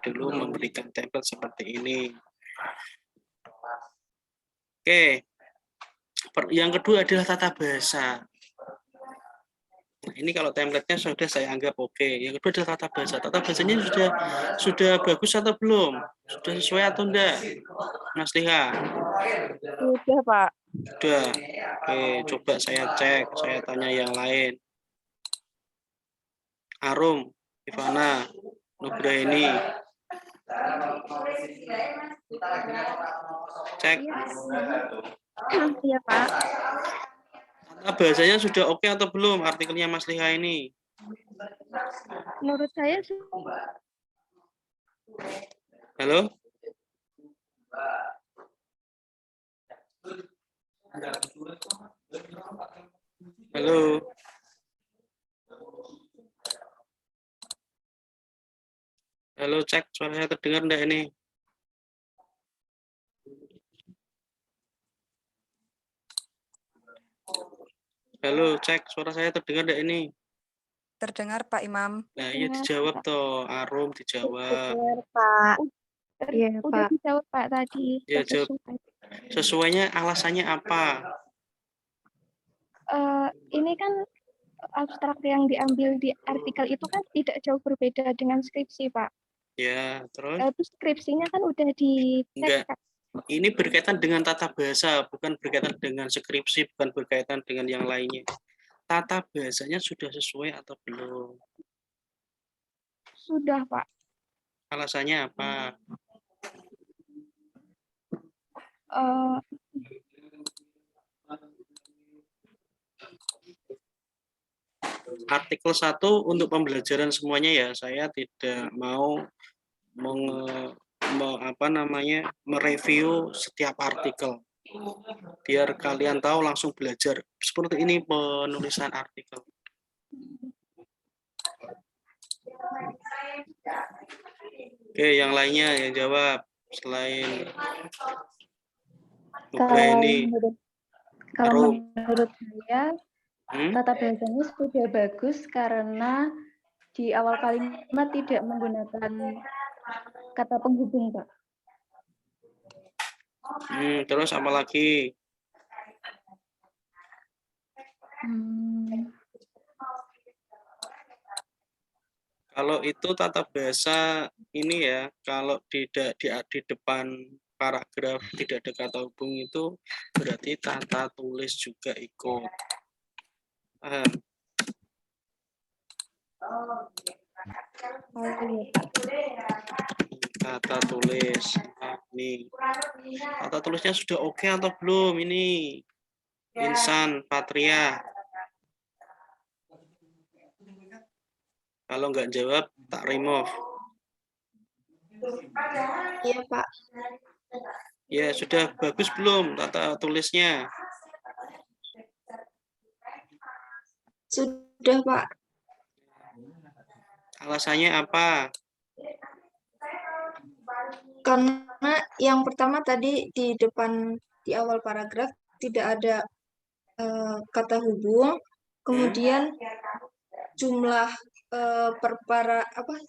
dulu memberikan template seperti ini. Oke. Yang kedua adalah tata bahasa. Nah, ini kalau template-nya sudah saya anggap oke. Yang kedua adalah tata bahasa. Tata bahasanya sudah bagus atau belum? Sudah sesuai atau enggak? Mas Liha? Sudah, Pak. Sudah. Oke, coba saya cek. Saya tanya yang lain. Arum, Ivana, Nugraini. Cek. Iya, Pak. Tata bahasanya sudah oke atau belum artikelnya Mas Liha ini? Menurut saya Halo? Halo? Halo, cek suara saya terdengar enggak ini? Halo, cek suara saya terdengar enggak ini? Terdengar Pak Imam. Nah, iya dijawab toh, Arum dijawab. benar, Pak. Iya, Udah Pak. dijawab, Pak, tadi. Ya, Sudah jawab. sesuai. Sesuainya alasannya apa? Ini kan abstrak yang diambil di artikel itu kan tidak jauh berbeda dengan skripsi, Pak. Ya, terus? Terus skripsinya kan udah dicek, Enggak. Kak. Ini berkaitan dengan tata bahasa, bukan berkaitan dengan skripsi, bukan berkaitan dengan yang lainnya. Tata bahasanya sudah sesuai atau belum? Sudah, Pak. Alasannya apa? Eh, Artikel 1 untuk pembelajaran semuanya ya, saya tidak mau mereview setiap artikel. Biar kalian tahu langsung belajar. Seperti ini penulisan artikel. Oke, yang lainnya yang jawab selain ini. Kalau menurut saya tata bahasanya sudah bagus karena di awal kalimat tidak menggunakan kata penghubung, Pak. Terus apa lagi? Kalau itu tata bahasa ini ya, kalau tidak di depan paragraf tidak ada kata hubung itu berarti tata tulis juga ikut. Paham? Tata tulis. Nah, nih. Tata tulisnya sudah oke atau belum ini? Insan, Patria. Kalau nggak jawab, tak remove. Iya, Pak. Ya, sudah bagus belum tata tulisnya? Sudah, Pak. Alasannya apa? Karena yang pertama tadi di awal paragraf tidak ada kata hubung, kemudian jumlah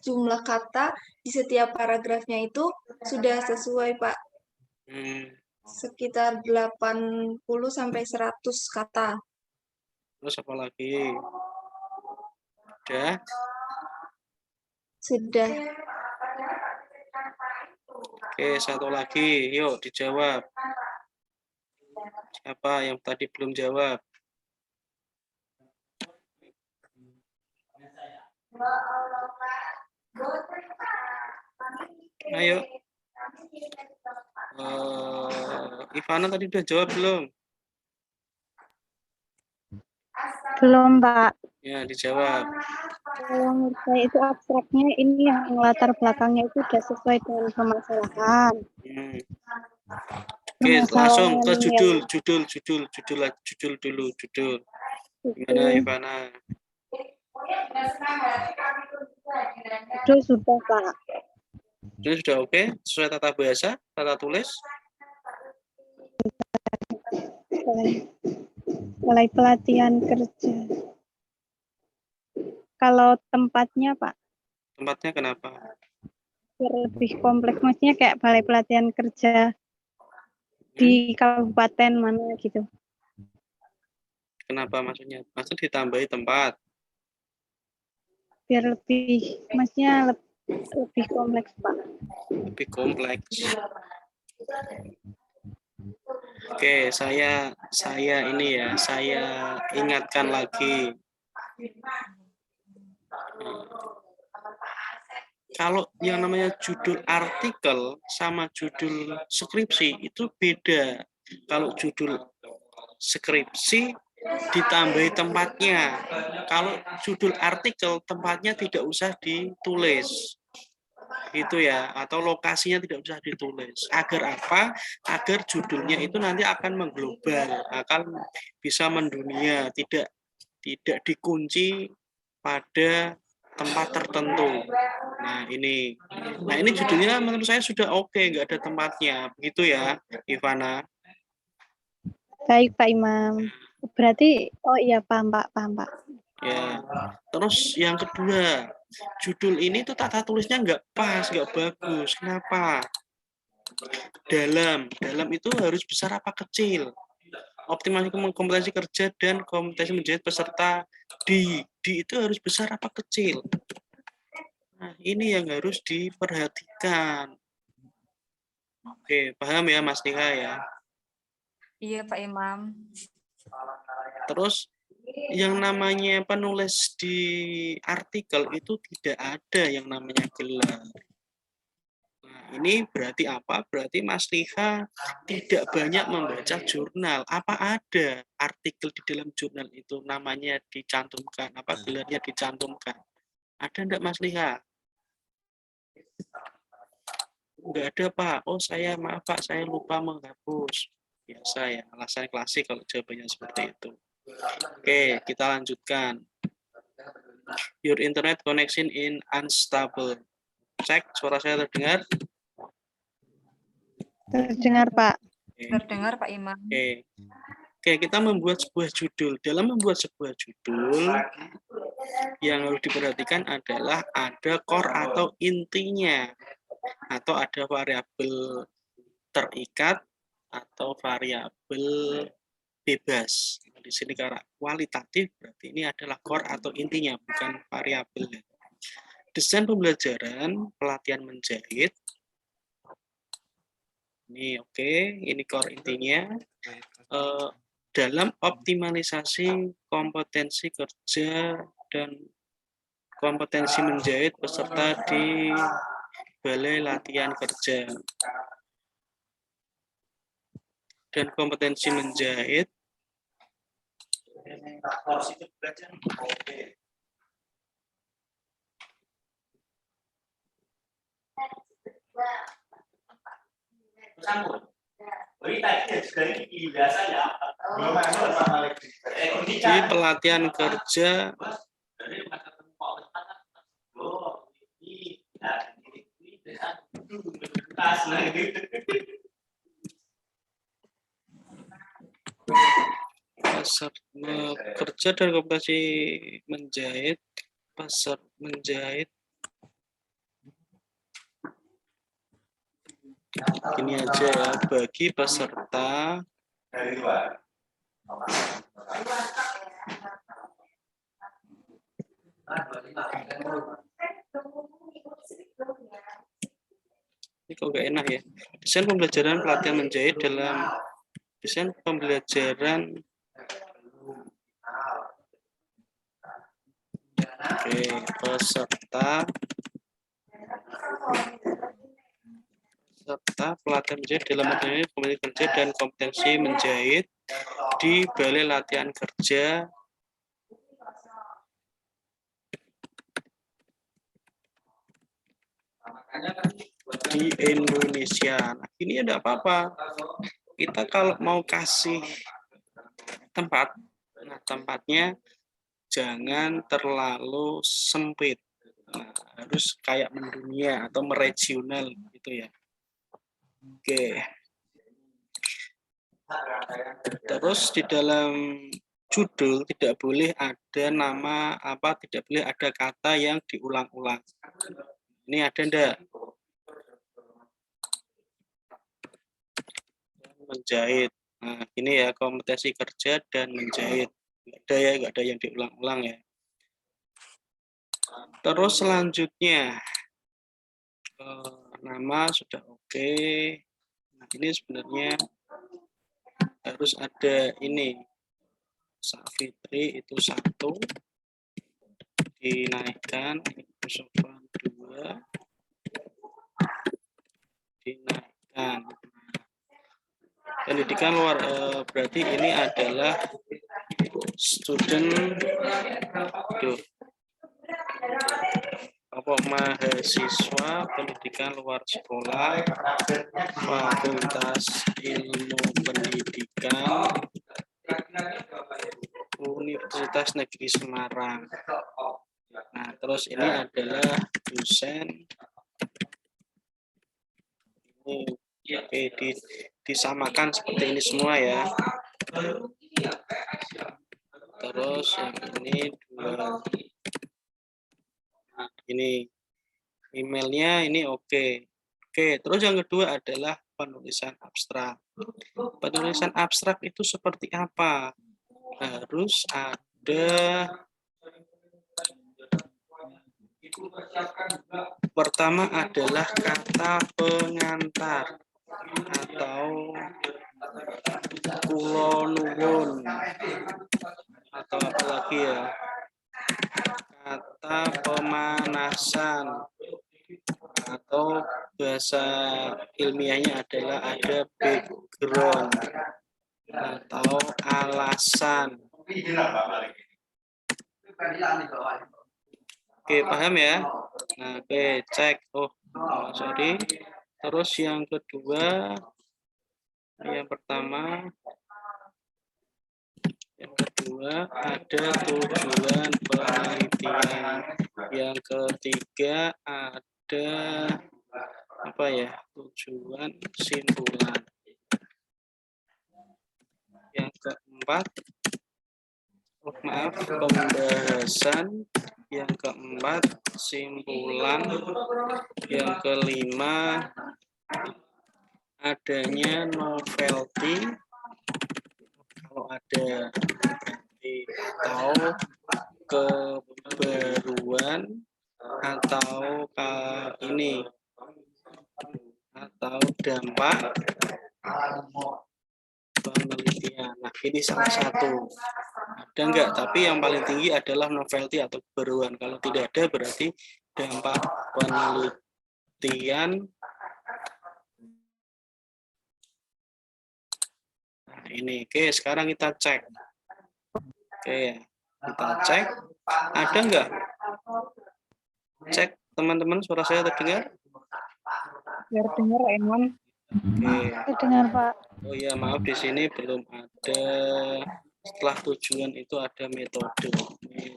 jumlah kata di setiap paragrafnya itu sudah sesuai, Pak. Sekitar 80 sampai 100 kata. Terus apa lagi? Sudah? Sudah. Oke, satu lagi. Yuk, dijawab. Siapa yang tadi belum jawab? Ayo. Ivana tadi udah jawab belum? belum, Pak. Ya, dijawab. Kalau menurut saya itu abstraknya ini yang latar belakangnya itu sudah sesuai dengan permasalahan. Oke, langsung ke Permasalahan judul dulu. Gimana Ivana? Itu sudah, Pak. Ini sudah oke? Sesuai tata bahasa, tata tulis? Mulai pelatihan kerja. Kalau tempatnya, Pak? Tempatnya kenapa? biar lebih kompleks, maksudnya kayak balai pelatihan kerja di kabupaten mana gitu. Kenapa maksudnya? Maksud ditambahi tempat. Biar lebih, maksudnya lebih kompleks, Pak. Lebih kompleks. Oke, saya ini ya, saya ingatkan lagi. Kalau yang namanya judul artikel sama judul skripsi itu beda. Kalau judul skripsi ditambahi tempatnya. Kalau judul artikel tempatnya tidak usah ditulis. Gitu ya, atau lokasinya tidak usah ditulis. Agar apa? Agar judulnya itu nanti akan mengglobal, akan bisa mendunia, tidak dikunci pada tempat tertentu. Nah ini judulnya menurut saya sudah oke, nggak ada tempatnya, begitu ya, Ivana. Baik, Pak Imam. Berarti, oh iya, paham, Pak. Ya. Terus yang kedua, judul ini tuh tata tulisnya nggak pas, nggak bagus. Kenapa? Dalam itu harus besar apa kecil? Optimasi kompetensi kerja dan kompetensi menjahit peserta di itu harus besar apa kecil? Nah, ini yang harus diperhatikan. Oke, paham ya Mas Nika ya? Iya, Pak Imam. Terus yang namanya penulis di artikel itu tidak ada yang namanya gelar. Nah, ini berarti apa? Berarti Mas Liha tidak banyak membaca jurnal. Apa ada artikel di dalam jurnal itu namanya dicantumkan, apa gelarnya dicantumkan? Ada enggak Mas Liha? Enggak ada Pak. Oh maaf Pak, saya lupa menghapus. Biasa ya, alasan klasik kalau jawabannya seperti itu. Oke, kita lanjutkan. Your internet connection in unstable. Cek, suara saya terdengar? Terdengar, Pak. Terdengar, Pak Imam. Oke, kita membuat sebuah judul. Dalam membuat sebuah judul, yang harus diperhatikan adalah ada core atau intinya, atau ada variabel terikat atau variabel bebas. Di sini karena kualitatif berarti ini adalah core atau intinya, bukan variabel. Desain pembelajaran pelatihan menjahit. Ini oke, ini core intinya. Dalam optimalisasi kompetensi kerja dan kompetensi menjahit peserta di balai latihan kerja. Dan kompetensi menjahit di pelatihan kerja kerja dan kompetensi menjahit peserta menjahit. Ini aja ya, bagi peserta ini kok gak enak ya. Desain pembelajaran pelatihan menjahit dalam desain pembelajaran. Oke, peserta pelatihan menjahit dalam materi kompetensi kerja dan kompetensi menjahit di balai latihan kerja di Indonesia. Nah, ini ada apa-apa. Kita kalau mau kasih tempat, nah tempatnya jangan terlalu sempit. Nah, harus kayak mendunia atau meregional gitu ya. Oke. Terus di dalam judul tidak boleh ada nama apa, tidak boleh ada kata yang diulang-ulang. Ini ada enggak? menjahit. Nah, ini ya kompetensi kerja dan menjahit. Nggak ada yang diulang-ulang ya. Terus selanjutnya nama sudah oke. Nah, ini sebenarnya harus ada ini. Safitri itu 1 dinaikkan, Sofwan 2 dinaikkan. Pendidikan luar berarti ini adalah student mahasiswa pendidikan luar sekolah Fakultas Ilmu Pendidikan Universitas Negeri Semarang. Nah, terus ini adalah dosen. Ini oke, disamakan seperti ini semua ya. Terus yang ini 2. Nah, ini emailnya ini oke. Oke, terus yang kedua adalah penulisan abstrak. Penulisan abstrak itu seperti apa? Harus ada, pertama adalah kata pengantar atau kula nuwun atau apa lagi ya, kata pemanasan, atau bahasa ilmiahnya adalah ada background atau alasan. Oke, paham ya? Nah, oke, cek. Sorry. Terus yang kedua, yang pertama, yang kedua ada tujuan penelitian. Yang ketiga ada apa ya? Tujuan simpulan. Yang keempat, pembahasan. Yang keempat, simpulan. Yang kelima, adanya novelty. Kalau ada atau kebaruan atau ini atau dampak penelitian. Nah, ini salah satu. Ada enggak? Tapi yang paling tinggi adalah novelty atau kebaruan. Kalau tidak ada berarti dampak penelitian. Nah, ini. Oke, sekarang kita cek. Oke, kita cek. Ada enggak? Cek teman-teman, suara saya terdengar? Terdengar, Imam. Oke. Terdengar, Pak. Oh ya, maaf di sini belum ada. Setelah tujuan itu ada metodologi.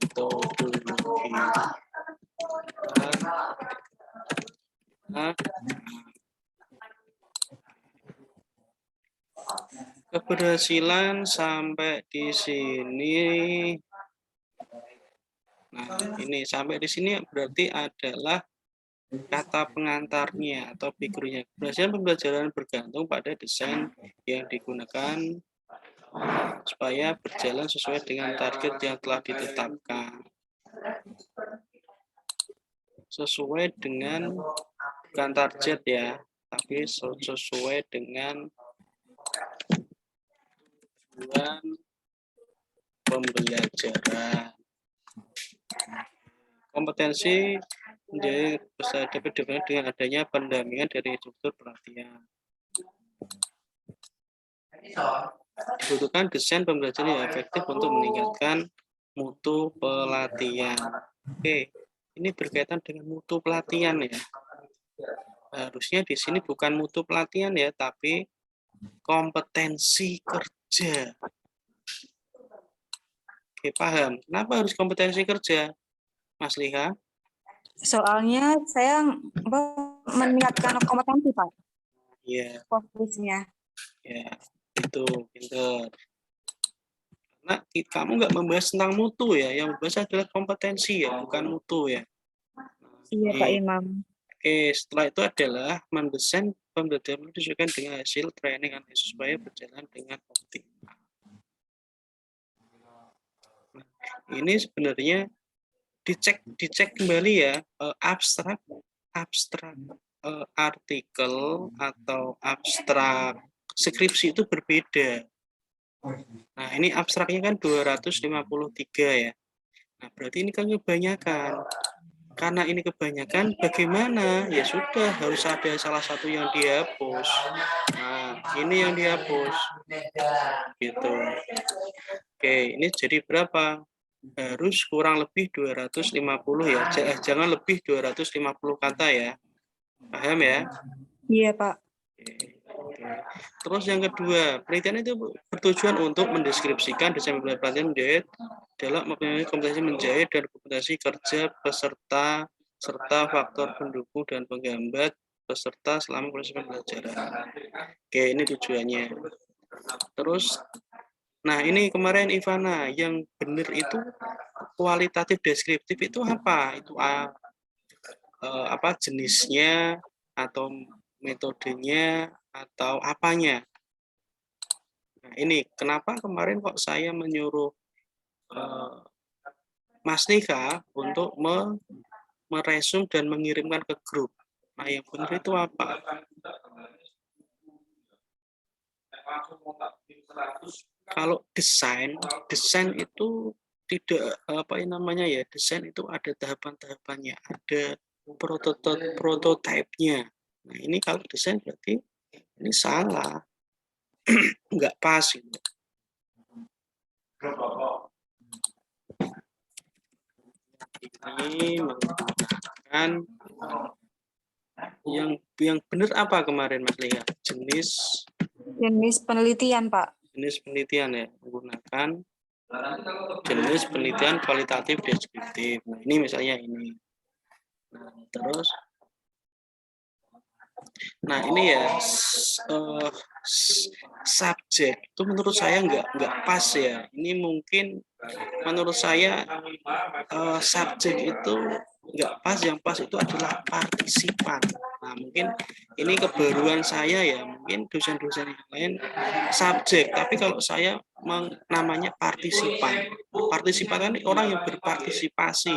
Keberhasilan sampai di sini. Nah, ini sampai di sini berarti adalah kata pengantarnya atau figurnya. Keberhasilan pembelajaran bergantung pada desain yang digunakan supaya berjalan sesuai dengan target yang telah ditetapkan. Sesuai dengan, bukan target ya, tapi sesuai dengan tujuan pembelajaran. Kompetensi menjadi dapat dipenuhi dengan adanya pendampingan dari struktur pelatihan. Dibutuhkan desain pembelajaran yang efektif untuk meningkatkan mutu pelatihan. Oke, ini berkaitan dengan mutu pelatihan ya. Harusnya di sini bukan mutu pelatihan ya, tapi kompetensi kerja. Oke, paham. Kenapa harus kompetensi kerja, Mas Liha? Soalnya saya meningkatkan kompetensi, Pak. Iya. Fokusnya. Ya, itu pinter. Karena kamu nggak membahas tentang mutu ya, yang membahas adalah kompetensi ya, bukan mutu ya. Iya, Pak Imam. Oke, setelah itu adalah mendesain pembelajaran disesuaikan dengan hasil training analisis supaya berjalan dengan optimal. Nah, ini sebenarnya dicek kembali ya, abstrak artikel atau abstrak skripsi itu berbeda. Nah, ini abstraknya kan 253 ya. Nah, berarti ini kan kebanyakan. Karena ini kebanyakan, bagaimana? Ya sudah, harus ada salah satu yang dihapus. Nah, ini yang dihapus. Gitu. Oke, ini jadi berapa? Harus kurang lebih 250 ya. Jangan lebih 250 kata ya. Paham ya? Iya, Pak. Oke. Terus yang kedua, penelitian itu bertujuan untuk mendeskripsikan desain pelatihan menjahit dalam mempunyai kompetensi menjahit dan kompetensi kerja peserta serta faktor pendukung dan penggambar peserta selama proses pembelajaran. Oke, ini tujuannya. Terus, nah ini kemarin Ivana, yang benar itu kualitatif deskriptif itu apa? Itu apa jenisnya atau metodenya atau apanya? Nah, ini kenapa kemarin kok saya menyuruh Mas Nika untuk meresum dan mengirimkan ke grup. Nah, yang benar itu apa? Kalau desain itu tidak apa yang namanya ya, desain itu ada tahapan-tahapannya, ada prototipenya. Nah, ini kalau desain berarti ini salah. Enggak pas gitu. Ini menggunakan yang benar apa kemarin Mas Lia? Jenis penelitian, Pak. Jenis penelitian ya, menggunakan jenis penelitian kualitatif deskriptif. Nah, ini misalnya ini. Nah, terus nah ini ya subjek itu menurut saya nggak pas ya. Ini mungkin menurut saya subjek itu nggak pas, yang pas itu adalah partisipan. Nah, mungkin ini kebaruan saya ya, mungkin dosen-dosen yang lain subjek, tapi kalau saya namanya partisipan. Partisipan kan orang yang berpartisipasi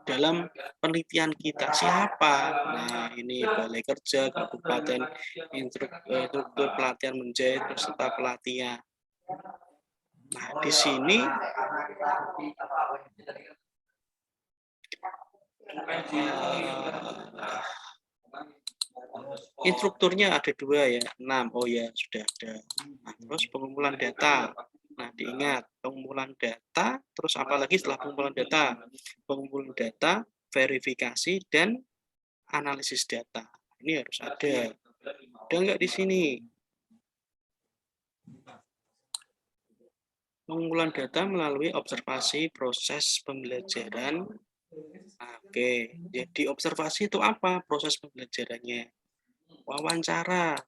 dalam penelitian kita. Siapa? Nah, ini balai kerja, kabupaten, instruktur pelatihan menjahit, peserta pelatihan. Nah, di sini instrukturnya ada 2 ya, 6. Oh ya, sudah ada. Nah, terus pengumpulan data. Nah, diingat, pengumpulan data, terus apa lagi setelah pengumpulan data? Pengumpulan data, verifikasi, dan analisis data. Ini harus ada. Ada nggak di sini? Pengumpulan data melalui observasi proses pembelajaran. Oke, jadi observasi itu apa? Proses pembelajarannya. Wawancara.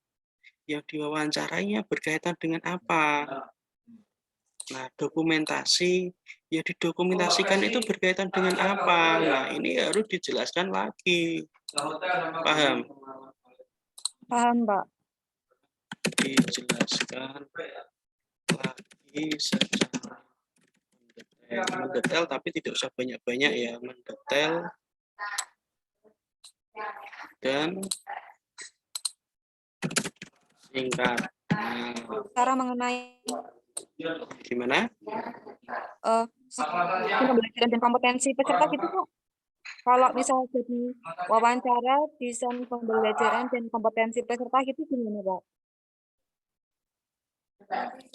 Yang diwawancarainya berkaitan dengan apa? Nah, dokumentasi, ya didokumentasikan itu berkaitan dengan apa? Nah, ini harus dijelaskan lagi. Paham? Paham, Pak. Dijelaskan lagi secara mendetail, tapi tidak usah banyak-banyak ya, mendetail dan singkat. Nah, Cara mengenai gimana? pembelajaran dan kompetensi peserta gitu, Pak. Kalau misalnya jadi wawancara, desain pembelajaran dan kompetensi peserta gitu gimana, Pak?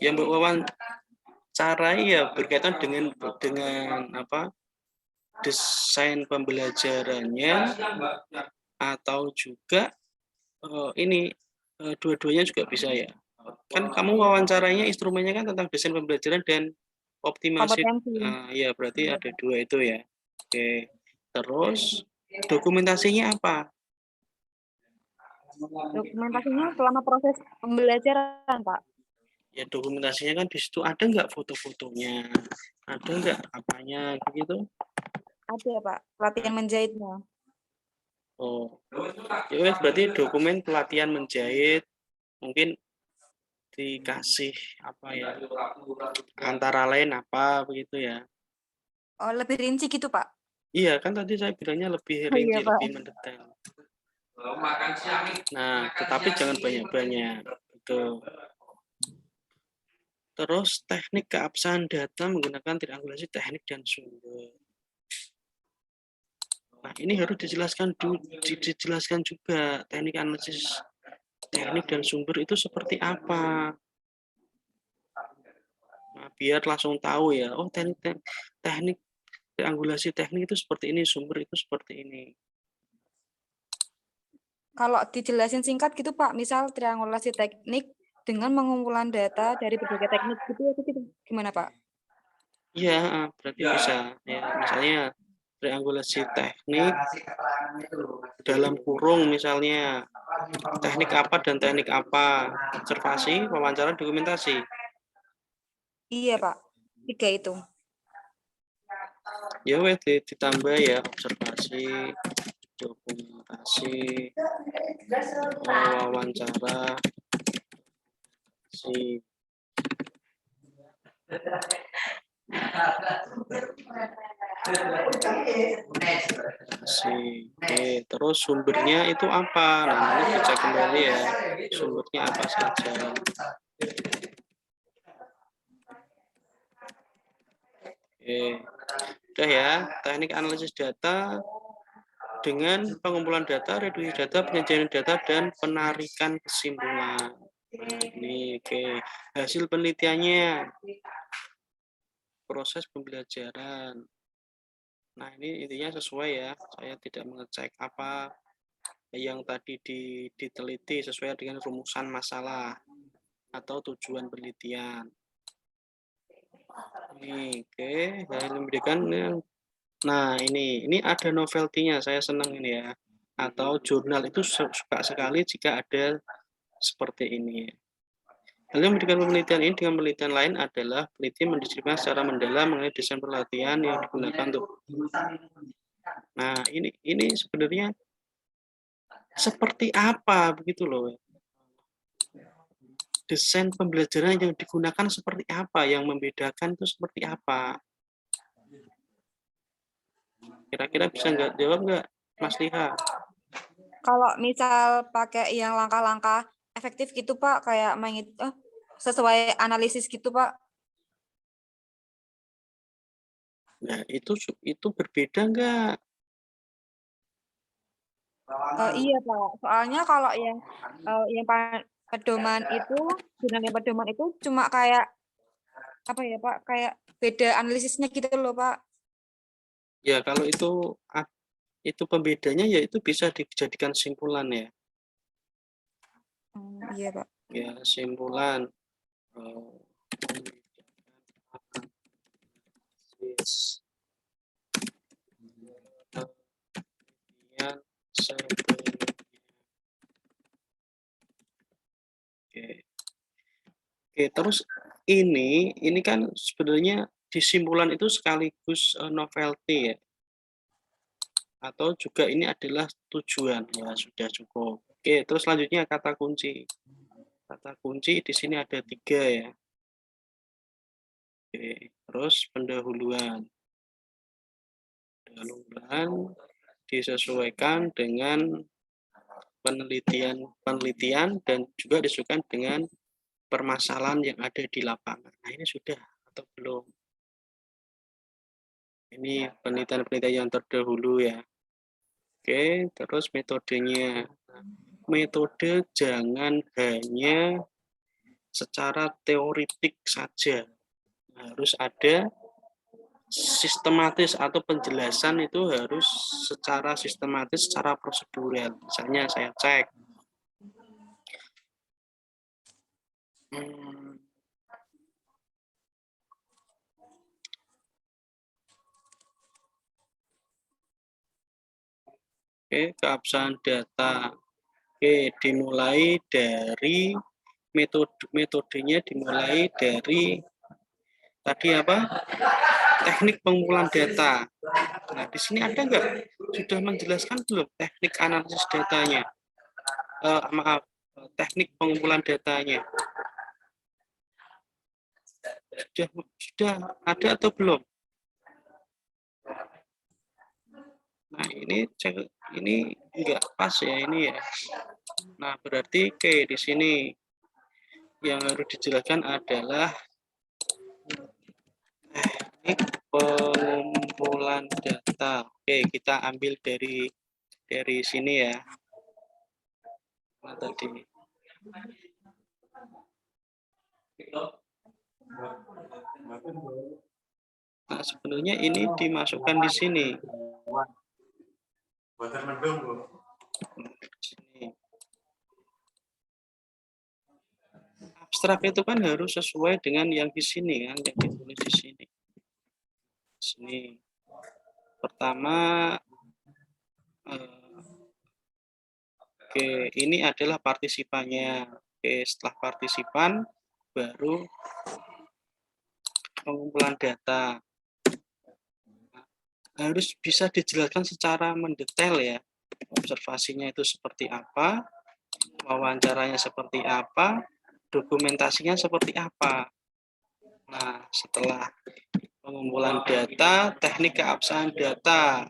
Yang wawancarai ya berkaitan dengan apa? Desain pembelajarannya, atau juga ini dua-duanya juga bisa ya. Kan kamu wawancaranya instrumennya kan tentang desain pembelajaran dan optimasi. Ya berarti ada 2 itu ya. Oke. Terus dokumentasinya apa? Dokumentasinya selama proses pembelajaran, Pak. Ya dokumentasinya kan di situ ada nggak foto-fotonya, ada nggak apanya gitu? Ada, Pak. Pelatihan menjahitnya. Oh, ya wes, berarti dokumen pelatihan menjahit mungkin dikasih apa ya, antara lain apa begitu ya. Oh, lebih rinci gitu, Pak. Iya, kan tadi saya bilangnya lebih Oh, iya, rinci, Pak. lebih mendetail. Nah, tetapi jangan banyak-banyak. Gitu. Terus teknik keabsahan data menggunakan triangulasi teknik dan sumber. Nah, ini harus dijelaskan juga teknik analisis teknik dan sumber itu seperti apa. Nah, biar langsung tahu ya, oh teknik triangulasi teknik itu seperti ini, sumber itu seperti ini. Kalau dijelasin singkat gitu, Pak, misal triangulasi teknik dengan pengumpulan data dari berbagai teknik gitu, gimana, Pak? Iya, berarti bisa. Ya, misalnya triangulasi teknik dalam kurung misalnya teknik apa dan teknik apa, observasi, wawancara, dokumentasi. Iya, Pak. 3 itu. Ya wes ditambah ya observasi, dokumentasi, wawancara, si terus sumbernya itu apa? Nah, nanti dicek kembali ya, sumbernya apa saja. Oke, udah ya, teknik analisis data dengan pengumpulan data, reduksi data, penyajian data, dan penarikan kesimpulan. Nah, ini oke, hasil penelitiannya, proses pembelajaran. Nah, ini intinya sesuai ya, saya tidak mengecek apa yang tadi diteliti sesuai dengan rumusan masalah atau tujuan penelitian. Ini oke, saya memberikan. Nah, ini ada novelty-nya, saya senang ini ya. Atau jurnal itu suka sekali jika ada seperti ini. Hal yang memberikan penelitian ini dengan penelitian lain adalah peneliti mendiskusikan secara mendalam mengenai desain pelatihan yang digunakan untuk. Nah, ini sebenarnya seperti apa begitu loh. Desain pembelajaran yang digunakan seperti apa, yang membedakan itu seperti apa. Kira-kira bisa nggak jawab nggak, Mas Liha? Kalau misal pakai yang langkah-langkah efektif gitu, Pak, kayak sesuai analisis gitu, Pak. Nah, itu berbeda nggak? Iya, Pak. Soalnya kalau yang pedoman itu, jurnal pedoman itu cuma kayak apa ya, Pak? Kayak beda analisisnya gitu loh, Pak. Ya, kalau itu pembedanya ya itu bisa dijadikan simpulan ya. Iya, Pak. Ya, simpulan. Oke, terus ini kan sebenarnya di simpulan itu sekaligus novelty ya. Atau juga ini adalah tujuan, ya sudah cukup. Oke, terus selanjutnya kata kunci. Kata kunci di sini ada 3 ya. Oke, terus pendahuluan. Pendahuluan disesuaikan dengan penelitian dan juga disesuaikan dengan permasalahan yang ada di lapangan. Nah, ini sudah atau belum? Ini penelitian-penelitian yang terdahulu ya. Oke, terus metodenya. Metode jangan hanya secara teoritik saja. Harus ada sistematis atau penjelasan itu harus secara sistematis, secara prosedural. Misalnya saya cek. Oke, keabsahan data. Oke, dimulai dari metodenya dimulai dari tadi apa? Teknik pengumpulan data. Nah, di sini ada nggak sudah menjelaskan belum teknik analisis datanya? Maaf, teknik pengumpulan datanya. Sudah ada atau belum? Nah, ini enggak pas ya ini ya. Nah, berarti di sini yang harus dijelaskan adalah teknik pengumpulan data. Oke, kita ambil dari sini ya. Nah, tadi. Nah, sebenarnya ini dimasukkan di sini. Abstrak itu kan harus sesuai dengan yang di sini kan, yang ditulis di sini. Sini. Pertama, oke, ini adalah partisipannya. Oke, setelah partisipan, baru pengumpulan data. Harus bisa dijelaskan secara mendetail ya. Observasinya itu seperti apa, wawancaranya seperti apa, dokumentasinya seperti apa. Nah, setelah pengumpulan data, teknik keabsahan data.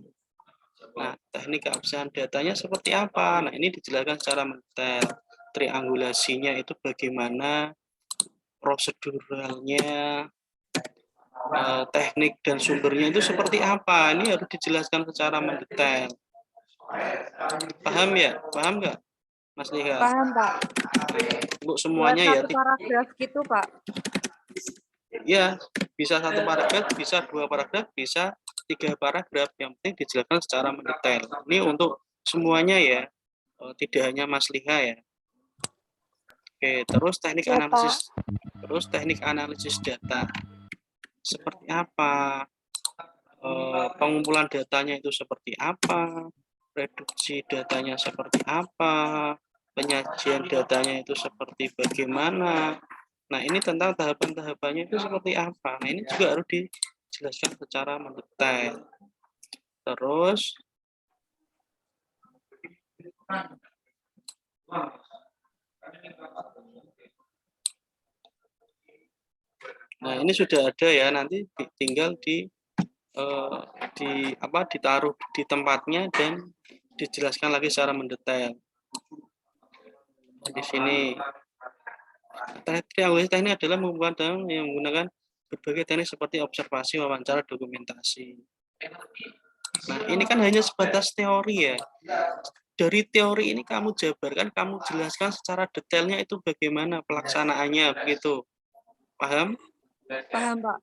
Nah, teknik keabsahan datanya seperti apa? Nah, ini dijelaskan secara mendetail. Triangulasinya itu bagaimana, proseduralnya, teknik dan sumbernya itu seperti apa. Ini harus dijelaskan secara mendetail. Paham ya? Paham nggak, Mas Liha? Paham, Pak. Untuk Buat semuanya ya. satu paragraf gitu, Pak. Ya, bisa 1 paragraf, bisa 2 paragraf, bisa 3 paragraf. Yang penting dijelaskan secara mendetail. Ini untuk semuanya ya, tidak hanya Mas Liha ya. Oke, terus teknik Ya, analisis, teknik analisis data. Seperti apa? Pengumpulan datanya itu seperti apa? Reduksi datanya seperti apa? Penyajian datanya itu seperti bagaimana? Nah, ini tentang tahapan-tahapannya itu seperti apa. Nah, ini juga harus dijelaskan secara mendetail. Terus, nah ini sudah ada ya, nanti tinggal ditaruh di tempatnya dan dijelaskan lagi secara mendetail. Di sini triangulasi teknik adalah mengumpulkan yang menggunakan berbagai teknik seperti observasi, wawancara, dokumentasi. Nah, ini kan hanya sebatas teori ya. Dari teori ini kamu jabarkan, kamu jelaskan secara detailnya itu bagaimana pelaksanaannya begitu. Paham? Paham, Pak.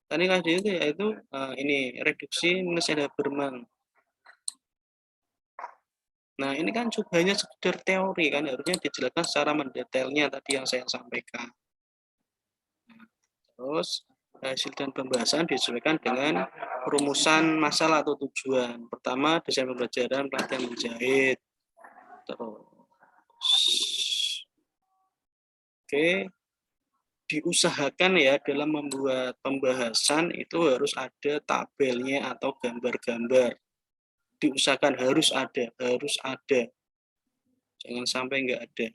Tadi kan itu yaitu ini reduksi minus Habermas. Nah, ini kan juga hanya sekedar teori kan, harusnya dijelaskan secara mendetailnya tadi yang saya sampaikan. Terus hasil dan pembahasan disesuaikan dengan rumusan masalah atau tujuan. Pertama, desain pembelajaran pelatihan menjahit. Terus diusahakan ya dalam membuat pembahasan itu harus ada tabelnya atau gambar-gambar. Diusahakan harus ada. Jangan sampai nggak ada.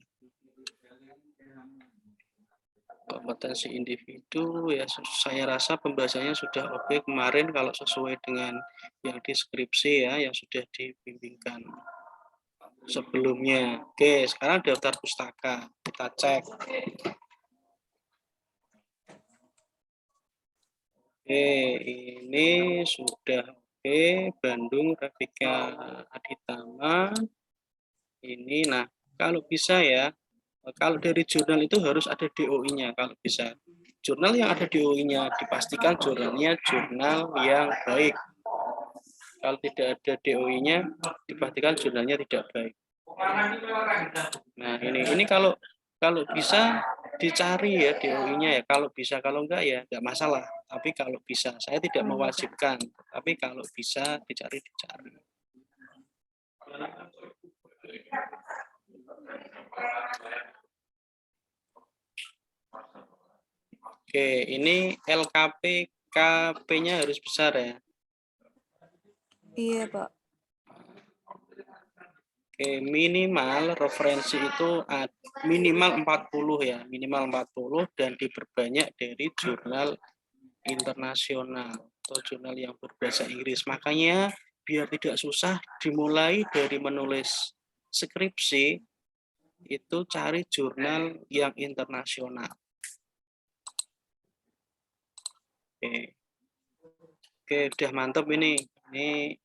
Kompetensi individu ya, saya rasa pembahasannya sudah oke kemarin kalau sesuai dengan yang deskripsi ya, yang sudah dibimbingkan sebelumnya. Oke, sekarang daftar pustaka kita cek. Oke, ini sudah oke. Bandung Rafika Aditama. Ini, nah kalau bisa ya, kalau dari jurnal itu harus ada DOI-nya kalau bisa. Jurnal yang ada DOI-nya dipastikan jurnalnya jurnal yang baik. Kalau tidak ada DOI-nya dipastikan jurnalnya tidak baik. Nah, ini kalau bisa dicari ya DOI-nya ya. Kalau bisa, kalau enggak ya enggak masalah. Tapi kalau bisa, saya tidak mewajibkan. Tapi kalau bisa dicari. Oke, ini LKP KP-nya harus besar ya. Iya, Pak. Oke, minimal referensi itu minimal 40 ya, minimal 40 dan diperbanyak dari jurnal internasional atau jurnal yang berbahasa Inggris. Makanya biar tidak susah dimulai dari menulis skripsi itu cari jurnal yang internasional. Oke. Oke, udah mantap ini. Ini